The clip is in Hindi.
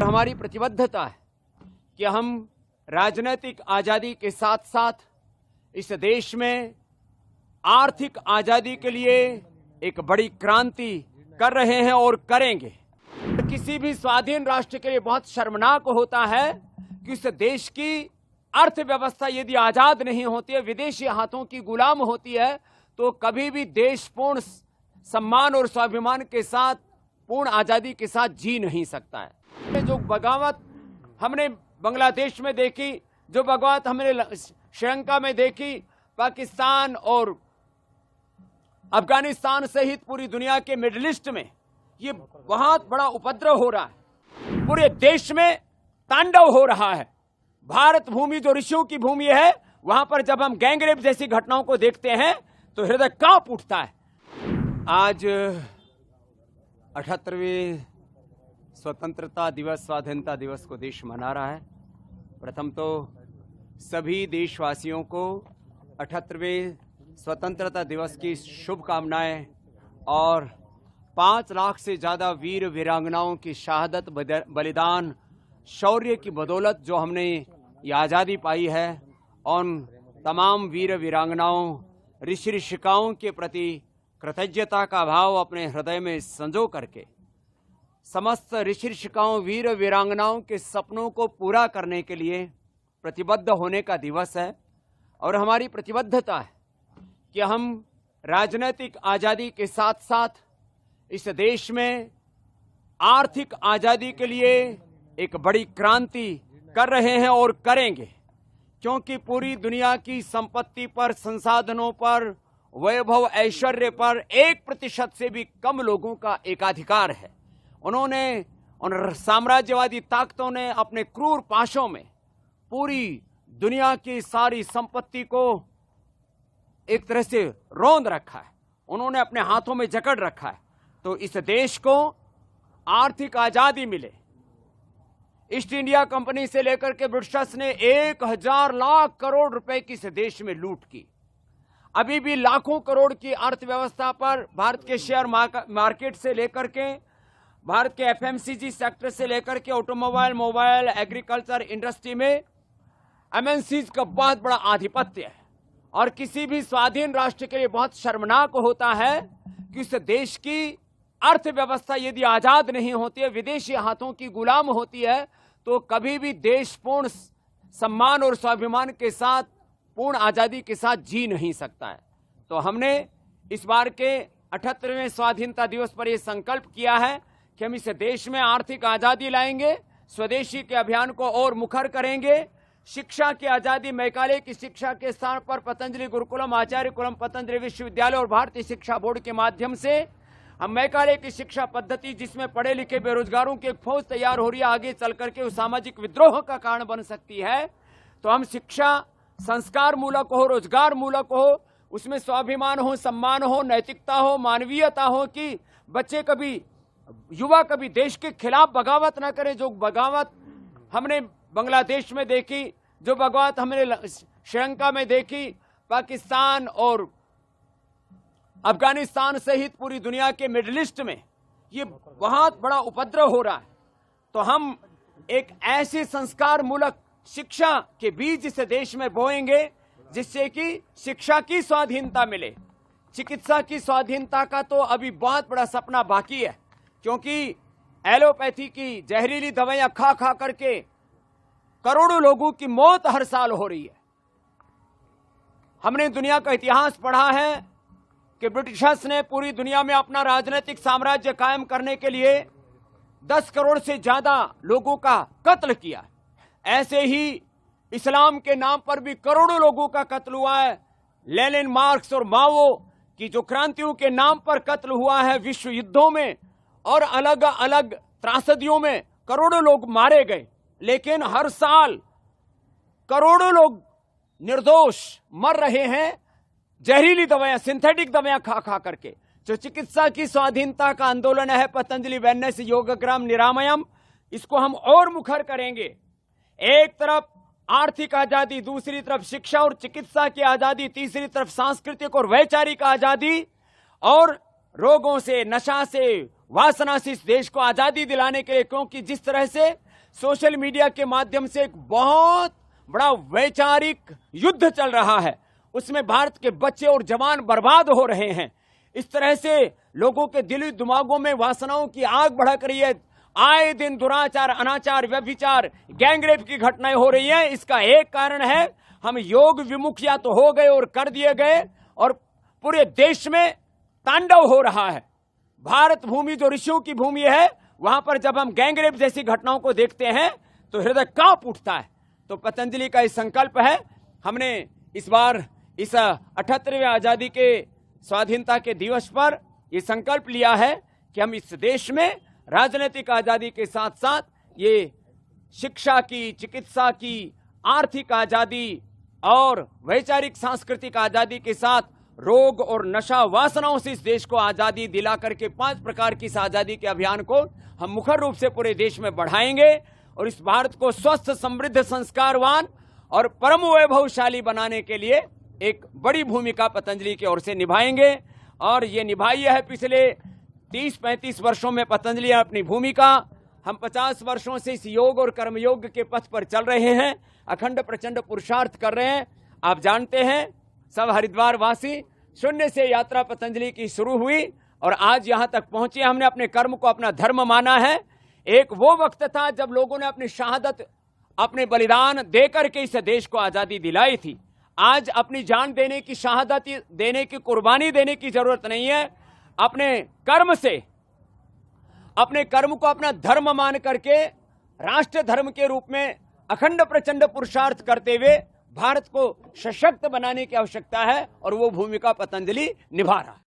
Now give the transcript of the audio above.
हमारी प्रतिबद्धता है कि हम राजनीतिक आजादी के साथ साथ इस देश में आर्थिक आजादी के लिए एक बड़ी क्रांति कर रहे हैं और करेंगे। किसी भी स्वाधीन राष्ट्र के लिए बहुत शर्मनाक होता है कि उस देश की अर्थव्यवस्था यदि आजाद नहीं होती है, विदेशी हाथों की गुलाम होती है, तो कभी भी देश पूर्ण सम्मान और स्वाभिमान के साथ, पूर्ण आजादी के साथ जी नहीं सकता है। जो बगावत हमने बांग्लादेश में देखी, जो बगावत हमने श्रीलंका में देखी, पाकिस्तान और अफगानिस्तान सहित पूरी दुनिया के मिडिल ईस्ट में ये बहुत बड़ा उपद्रव हो रहा है। पूरे देश में तांडव हो रहा है। भारत भूमि जो ऋषियों की भूमि है, वहां पर जब हम गैंगरेप जैसी घटनाओं को देखते हैं तो हृदय कांप उठता है। आज 78वें स्वतंत्रता दिवस, स्वाधीनता दिवस को देश मना रहा है। प्रथम तो सभी देशवासियों को 78वें स्वतंत्रता दिवस की शुभकामनाएं और 5 लाख से ज़्यादा वीर वीरांगनाओं की शहादत, बलिदान, शौर्य की बदौलत जो हमने ये आज़ादी पाई है, उन तमाम वीर वीरांगनाओं, ऋषि ऋषिकाओं के प्रति कृतज्ञता का भाव अपने हृदय में संजो करके समस्त ऋषि ऋषिकाओं, वीर वीरांगनाओं के सपनों को पूरा करने के लिए प्रतिबद्ध होने का दिवस है। और हमारी प्रतिबद्धता है कि हम राजनीतिक आज़ादी के साथ साथ इस देश में आर्थिक आज़ादी के लिए एक बड़ी क्रांति कर रहे हैं और करेंगे। क्योंकि पूरी दुनिया की संपत्ति पर, संसाधनों पर, वैभव ऐश्वर्य पर 1% से भी कम लोगों का एकाधिकार है। उन साम्राज्यवादी ताकतों ने अपने क्रूर पाशों में पूरी दुनिया की सारी संपत्ति को एक तरह से रौंद रखा है, उन्होंने अपने हाथों में जकड़ रखा है। तो इस देश को आर्थिक आजादी मिले। ईस्ट इंडिया कंपनी से लेकर के ब्रिटिशर्स ने 1000 लाख करोड़ रुपए की इस देश में लूट की। अभी भी लाखों करोड़ की अर्थव्यवस्था पर भारत के शेयर मार्केट से लेकर के, भारत के एफएमसीजी सेक्टर से लेकर के ऑटोमोबाइल, मोबाइल, एग्रीकल्चर इंडस्ट्री में एमएनसीज का बहुत बड़ा आधिपत्य है। और किसी भी स्वाधीन राष्ट्र के लिए बहुत शर्मनाक होता है कि उस देश की अर्थव्यवस्था यदि आजाद नहीं होती है, विदेशी हाथों की गुलाम होती है, तो कभी भी देश पूर्ण सम्मान और स्वाभिमान के साथ, पूर्ण आजादी के साथ जी नहीं सकता है। तो हमने इस बार के 78वें स्वाधीनता दिवस पर यह संकल्प किया है कि हम इस देश में आर्थिक आजादी लाएंगे, स्वदेशी के अभियान को और मुखर करेंगे, शिक्षा की आजादी, मैकाले की शिक्षा के स्थान पर पतंजलि गुरुकुलम, आचार्य कुलम, पतंजलि विश्वविद्यालय और भारतीय शिक्षा बोर्ड के माध्यम से हम मैकाले की शिक्षा पद्धति, जिसमें पढ़े लिखे बेरोजगारों की एक फौज तैयार हो रही है, आगे चल करके उस सामाजिक विद्रोह का कारण बन सकती है। तो हम शिक्षा संस्कार मूलक हो, रोजगार मूलक हो, उसमें स्वाभिमान हो, सम्मान हो, नैतिकता हो, मानवीयता हो, कि बच्चे कभी, युवा कभी देश के खिलाफ बगावत ना करें। जो बगावत हमने बांग्लादेश में देखी, जो बगावत हमने श्रीलंका में देखी, पाकिस्तान और अफगानिस्तान सहित पूरी दुनिया के मिडिल ईस्ट में ये बहुत बड़ा उपद्रव हो रहा है। तो हम एक ऐसे संस्कार मूलक शिक्षा के बीज इस देश में बोएंगे जिससे कि शिक्षा की स्वाधीनता मिले। चिकित्सा की स्वाधीनता का तो अभी बहुत बड़ा सपना बाकी है, क्योंकि एलोपैथी की जहरीली दवाइयां खा खा करके करोड़ों लोगों की मौत हर साल हो रही है। हमने दुनिया का इतिहास पढ़ा है कि ब्रिटिशर्स ने पूरी दुनिया में अपना राजनीतिक साम्राज्य कायम करने के लिए 10 करोड़ से ज्यादा लोगों का कत्ल किया। ऐसे ही इस्लाम के नाम पर भी करोड़ों लोगों का कत्ल हुआ है। लेनिन, मार्क्स और माओ की जो क्रांतियों के नाम पर कत्ल हुआ है, विश्व युद्धों में और अलग अलग त्रासदियों में करोड़ों लोग मारे गए। लेकिन हर साल करोड़ों लोग निर्दोष मर रहे हैं जहरीली दवाइयां, सिंथेटिक दवाइयां खा खा करके। जो चिकित्सा की स्वाधीनता का आंदोलन है, पतंजलि वेलनेस योगग्राम निरामयम, इसको हम और मुखर करेंगे। एक तरफ आर्थिक आजादी, दूसरी तरफ शिक्षा और चिकित्सा की आजादी, तीसरी तरफ सांस्कृतिक और वैचारिक आजादी, और रोगों से, नशा से, वासना से इस देश को आजादी दिलाने के लिए, क्योंकि जिस तरह से सोशल मीडिया के माध्यम से एक बहुत बड़ा वैचारिक युद्ध चल रहा है, उसमें भारत के बच्चे और जवान बर्बाद हो रहे हैं। इस तरह से लोगों के दिली दिमागों में वासनाओं की आग भड़क रही है। आए दिन दुराचार, अनाचार, व्यभिचार, गैंगरेप की घटनाएं हो रही हैं। इसका एक कारण है हम योग विमुख या तो हो गए और कर दिए गए, और पूरे देश में तांडव हो रहा है। भारत भूमि जो ऋषियों की भूमि है, वहां पर जब हम गैंगरेप जैसी घटनाओं को देखते हैं तो हृदय कांप उठता है। तो पतंजलि का ये संकल्प है, हमने इस बार इस 78वें आजादी के स्वाधीनता के दिवस पर ये संकल्प लिया है कि हम इस देश में राजनीतिक आजादी के साथ साथ ये शिक्षा की, चिकित्सा की, आर्थिक आजादी और वैचारिक सांस्कृतिक आजादी के साथ रोग और नशा वासनाओं से इस देश को आजादी दिला करके 5 प्रकार की इस आजादी के अभियान को हम मुखर रूप से पूरे देश में बढ़ाएंगे और इस भारत को स्वस्थ, समृद्ध, संस्कारवान और परम वैभवशाली बनाने के लिए एक बड़ी भूमिका पतंजलि की ओर से निभाएंगे। और ये निभाई है पिछले 30-35 वर्षों में पतंजलि अपनी भूमिका। हम 50 वर्षों से इस योग और कर्मयोग के पथ पर चल रहे हैं, अखंड प्रचंड पुरुषार्थ कर रहे हैं। आप जानते हैं सब हरिद्वार वासी, शून्य से यात्रा पतंजलि की शुरू हुई और आज यहाँ तक पहुंचे। हमने अपने कर्म को अपना धर्म माना है। एक वो वक्त था जब लोगों ने अपनी शहादत, अपने बलिदान देकर के इस देश को आजादी दिलाई थी। आज अपनी जान देने की, शहादत देने की, कुर्बानी देने की जरूरत नहीं है। अपने कर्म से, अपने कर्म को अपना धर्म मान करके राष्ट्र धर्म के रूप में अखंड प्रचंड पुरुषार्थ करते हुए भारत को सशक्त बनाने की आवश्यकता है और वो भूमिका पतंजलि निभा रहा है।